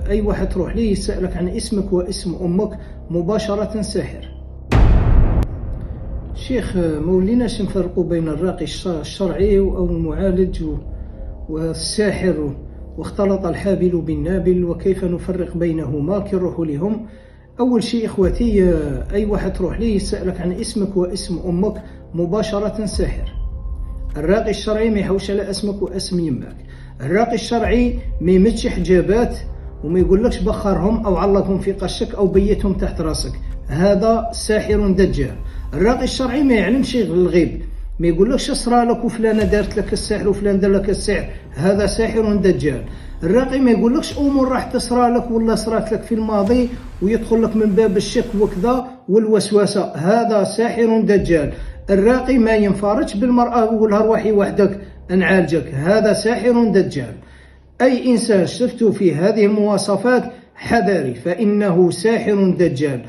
أي واحد تروح ليه يسألك عن اسمك واسم أمك مباشرة ساحر. شيخ، ما وليناش نفرقوا بين الراقي الشرعي أو المعالج والساحر، واختلط الحابل بالنابل، وكيف نفرق بينهما كي نروحوا لهم. أول شيء إخوتي، أي واحد تروح ليه يسألك عن اسمك واسم أمك مباشرة ساحر. الراقي الشرعي ما يحوش على اسمك واسم يمك. الراقي الشرعي ما يمدش حجابات وما يقولكش بخرهم أو علقهم في قشك أو بيتهم تحت راسك، هذا ساحر دجال. الراقي الشرعي ما يعلمش الغيب، ما يقولكش صرا لك وفلانة دارت لك السحر وفلان دار لك السحر، هذا ساحر دجال. الراقي ما يقولكش أمور راح تصرى لك ولا صرات لك في الماضي ويدخل لك من باب الشك وكذا والوسوسة، هذا ساحر دجال. الراقي ما ينفرجش بالمرأة ويقولها روحي وحدك نعالجك، هذا ساحر دجال. أي إنسان شفته في هذه المواصفات حذري، فإنه ساحر دجال.